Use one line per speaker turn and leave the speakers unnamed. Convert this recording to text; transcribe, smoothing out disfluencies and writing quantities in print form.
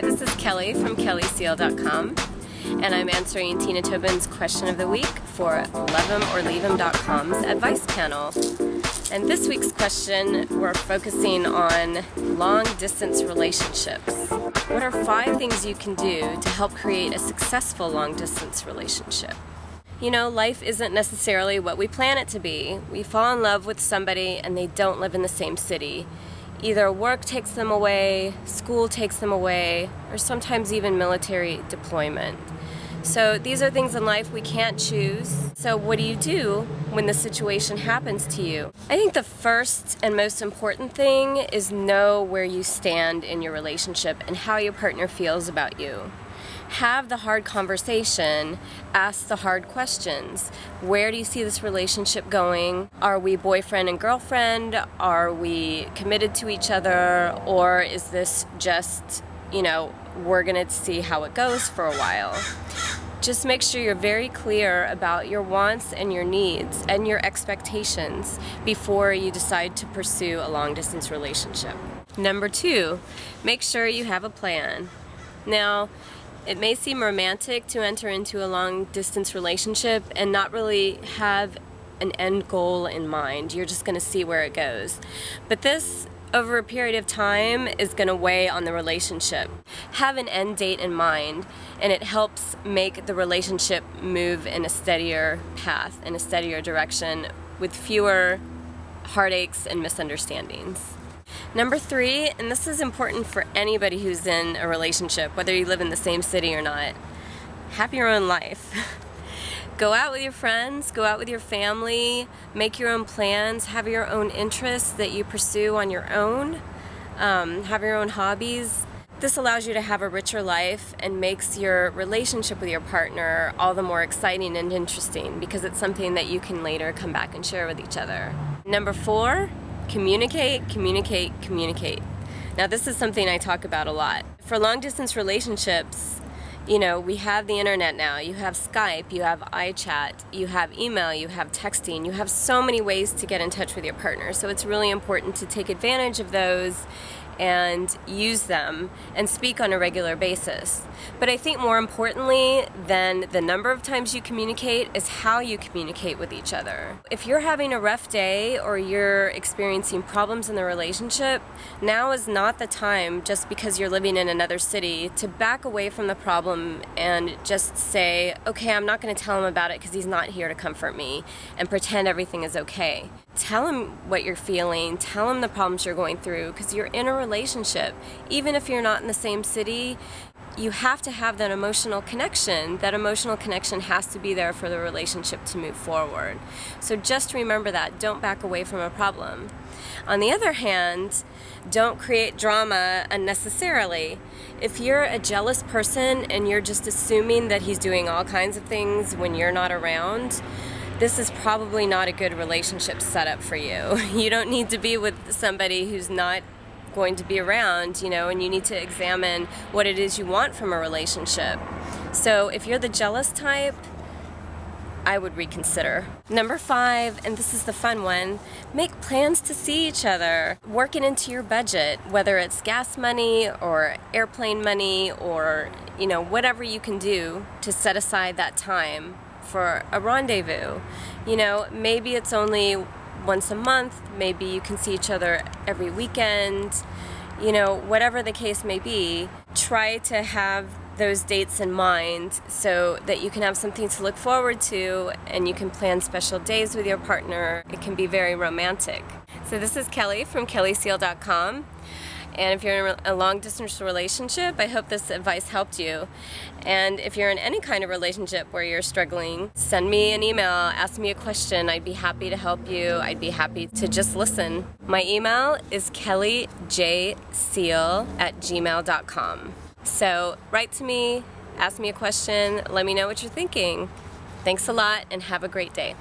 Hi, this is Kelly from kellyseal.com, and I'm answering Tina Tobin's question of the week for love'emorleave'em.com's advice panel. And this week's question, we're focusing on long-distance relationships. What are 5 things you can do to help create a successful long-distance relationship? You know, life isn't necessarily what we plan it to be. We fall in love with somebody and they don't live in the same city. Either work takes them away, school takes them away, or sometimes even military deployment. So these are things in life we can't choose. So what do you do when the situation happens to you? I think the first and most important thing is know where you stand in your relationship and how your partner feels about you. Have the hard conversation, ask the hard questions. Where do you see this relationship going? Are we boyfriend and girlfriend? Are we committed to each other? Or is this just, you know, we're gonna see how it goes for a while? Just make sure you're very clear about your wants and your needs and your expectations before you decide to pursue a long-distance relationship. Number 2, make sure you have a plan. Now, it may seem romantic to enter into a long-distance relationship and not really have an end goal in mind. You're just going to see where it goes. But this, over a period of time, is going to weigh on the relationship. Have an end date in mind, and it helps make the relationship move in a steadier path, in a steadier direction, with fewer heartaches and misunderstandings. Number 3, and this is important for anybody who's in a relationship, whether you live in the same city or not, have your own life. Go out with your friends, go out with your family, make your own plans, have your own interests that you pursue on your own, have your own hobbies. This allows you to have a richer life and makes your relationship with your partner all the more exciting and interesting because it's something that you can later come back and share with each other. Number 4, communicate, communicate, communicate. Now this is something I talk about a lot. For long-distance relationships, you know, we have the internet now. You have Skype, you have iChat, you have email, you have texting. You have so many ways to get in touch with your partner. So it's really important to take advantage of those and use them and speak on a regular basis. But I think more importantly than the number of times you communicate is how you communicate with each other. If you're having a rough day or you're experiencing problems in the relationship, now is not the time, just because you're living in another city, to back away from the problem and just say, okay, I'm not going to tell him about it because he's not here to comfort me, and pretend everything is okay. Tell him what you're feeling, tell him the problems you're going through, because you're in a relationship. Even if you're not in the same city, you have to have that emotional connection. That emotional connection has to be there for the relationship to move forward. So just remember that. Don't back away from a problem. On the other hand, don't create drama unnecessarily. If you're a jealous person and you're just assuming that he's doing all kinds of things when you're not around, this is probably not a good relationship setup for you. You don't need to be with somebody who's not going to be around, you know, and you need to examine what it is you want from a relationship. So if you're the jealous type, I would reconsider. Number 5, and this is the fun one, make plans to see each other. Work it into your budget, whether it's gas money or airplane money or, you know, whatever you can do to set aside that time for a rendezvous. You know, maybe it's only once a month, maybe you can see each other every weekend, you know, whatever the case may be, try to have those dates in mind so that you can have something to look forward to and you can plan special days with your partner. It can be very romantic. So this is Kelly from kellyseal.com. And if you're in a long-distance relationship, I hope this advice helped you. And if you're in any kind of relationship where you're struggling, send me an email, ask me a question. I'd be happy to help you. I'd be happy to just listen. My email is kellyjseal@gmail.com. So write to me, ask me a question, let me know what you're thinking. Thanks a lot and have a great day.